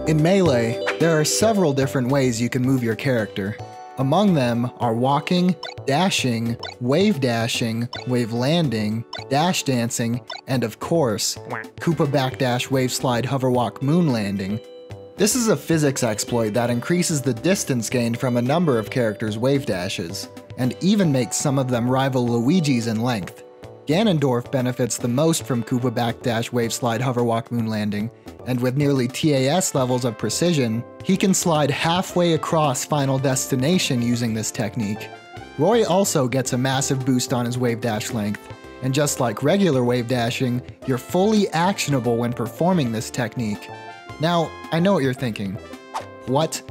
In Melee, there are several different ways you can move your character. Among them are walking, dashing, wave dashing, wave landing, dash dancing, and of course, Koopa backdash wave slide hover walk moon landing. This is a physics exploit that increases the distance gained from a number of characters' wave dashes, and even makes some of them rival Luigi's in length. Ganondorf benefits the most from Koopa backdash wave slide hover walk moon landing, and with nearly TAS levels of precision, he can slide halfway across Final Destination using this technique. Roy also gets a massive boost on his wave dash length, and just like regular wave dashing, you're fully actionable when performing this technique. Now, I know what you're thinking. What?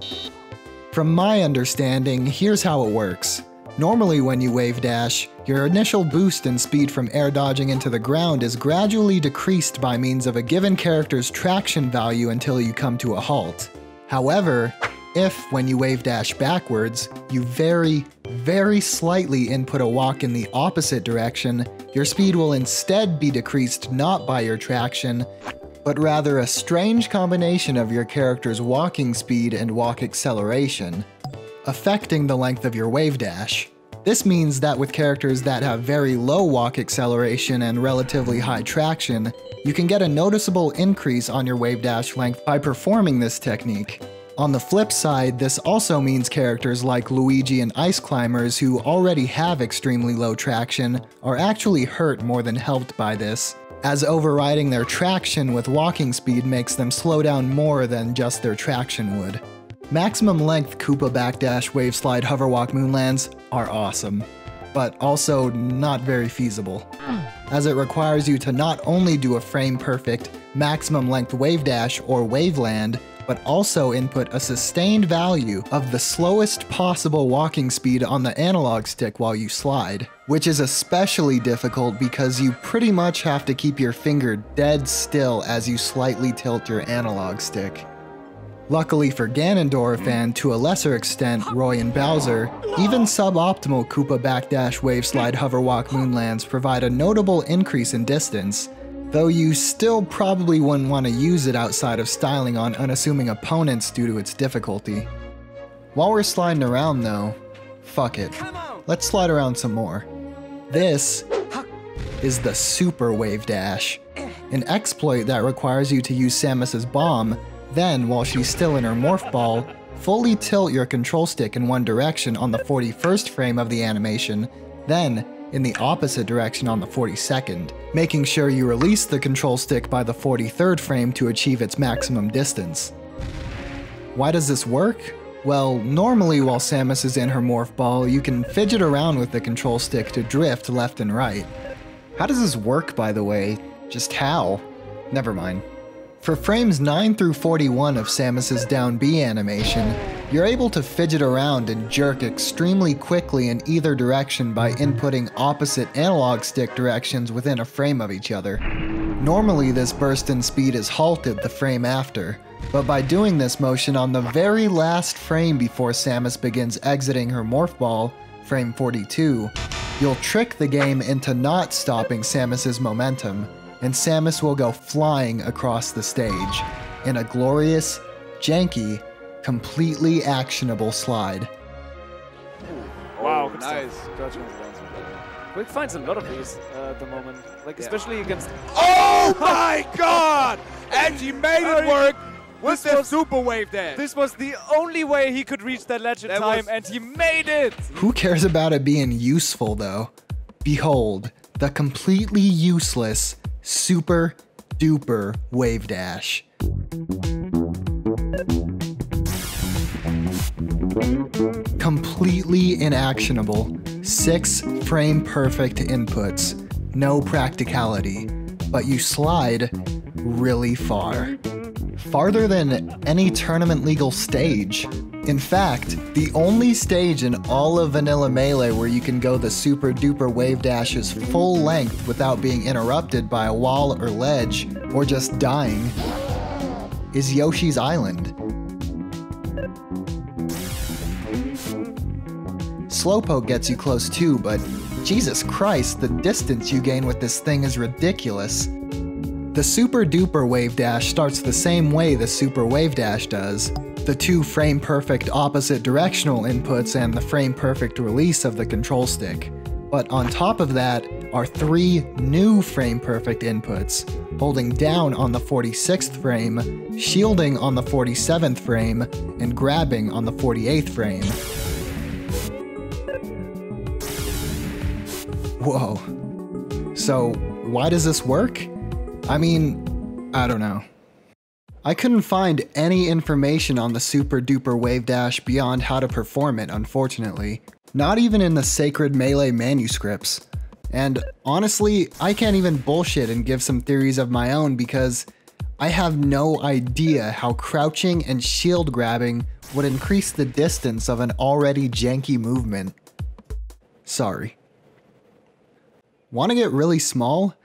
From my understanding, here's how it works. Normally when you wave dash, your initial boost in speed from air dodging into the ground is gradually decreased by means of a given character's traction value until you come to a halt. However, if, when you wave dash backwards, you very, very slightly input a walk in the opposite direction, your speed will instead be decreased not by your traction, but rather a strange combination of your character's walking speed and walk acceleration, affecting the length of your wave dash. This means that with characters that have very low walk acceleration and relatively high traction, you can get a noticeable increase on your wave dash length by performing this technique. On the flip side, this also means characters like Luigi and Ice Climbers who already have extremely low traction are actually hurt more than helped by this, as overriding their traction with walking speed makes them slow down more than just their traction would. Maximum length Koopa backdash wave slide hover walk moonlands are awesome, but also not very feasible, as it requires you to not only do a frame perfect maximum length wave dash or wave land, but also input a sustained value of the slowest possible walking speed on the analog stick while you slide, which is especially difficult because you pretty much have to keep your finger dead still as you slightly tilt your analog stick. Luckily for Ganondorf and to a lesser extent Roy and Bowser, even suboptimal Koopa backdash wave slide hover walk moonlands provide a notable increase in distance, though you still probably wouldn't want to use it outside of styling on unassuming opponents due to its difficulty. While we're sliding around though, fuck it, let's slide around some more. This is the Super Wave Dash, an exploit that requires you to use Samus's bomb. Then, while she's still in her morph ball, fully tilt your control stick in one direction on the 41st frame of the animation, then in the opposite direction on the 42nd, making sure you release the control stick by the 43rd frame to achieve its maximum distance. Why does this work? Well, normally while Samus is in her morph ball, you can fidget around with the control stick to drift left and right. How does this work, by the way? Just how? Never mind. For frames 9 through 41 of Samus's down B animation, you're able to fidget around and jerk extremely quickly in either direction by inputting opposite analog stick directions within a frame of each other. Normally this burst in speed is halted the frame after, but by doing this motion on the very last frame before Samus begins exiting her morph ball, frame 42, you'll trick the game into not stopping Samus's momentum, and Samus will go flying across the stage in a glorious, janky, completely actionable slide. Wow, good nice. stuff. Quick finds a lot of these at the moment, like especially against. Oh my god! And he made it work with the Super Wave Dash. This was the only way he could reach that ledge in time, and he made it! Who cares about it being useful though? Behold, the completely useless Super Duper Wave Dash. Completely inactionable, 6 frame perfect inputs, no practicality, but you slide really far. Farther than any tournament legal stage. In fact, the only stage in all of Vanilla Melee where you can go the Super Duper Wave Dash's full length without being interrupted by a wall or ledge, or just dying, is Yoshi's Island. Slowpoke gets you close too, but Jesus Christ, the distance you gain with this thing is ridiculous. The Super Duper Wavedash starts the same way the Super Wavedash does. The 2 frame-perfect opposite directional inputs and the frame-perfect release of the control stick. But on top of that are 3 new frame-perfect inputs, holding down on the 46th frame, shielding on the 47th frame, and grabbing on the 48th frame. Whoa. So, why does this work? I mean, I don't know. I couldn't find any information on the Super Duper Wavedash beyond how to perform it, unfortunately. Not even in the Sacred Melee manuscripts. And honestly, I can't even bullshit and give some theories of my own because I have no idea how crouching and shield grabbing would increase the distance of an already janky movement. Sorry. Want to get really small?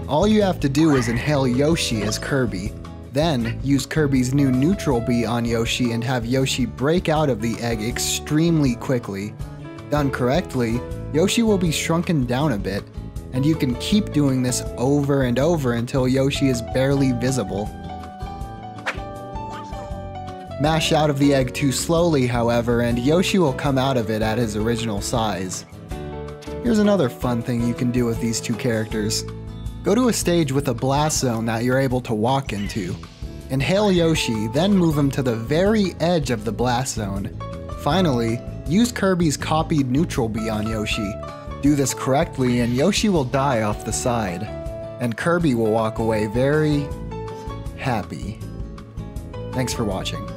All you have to do is inhale Yoshi as Kirby, then use Kirby's new neutral B on Yoshi and have Yoshi break out of the egg extremely quickly. Done correctly, Yoshi will be shrunken down a bit, and you can keep doing this over and over until Yoshi is barely visible. Mash out of the egg too slowly, however, and Yoshi will come out of it at his original size. Here's another fun thing you can do with these 2 characters. Go to a stage with a blast zone that you're able to walk into. Inhale Yoshi, then move him to the very edge of the blast zone. Finally, use Kirby's copied neutral B on Yoshi. Do this correctly and Yoshi will die off the side. And Kirby will walk away very happy. Thanks for watching.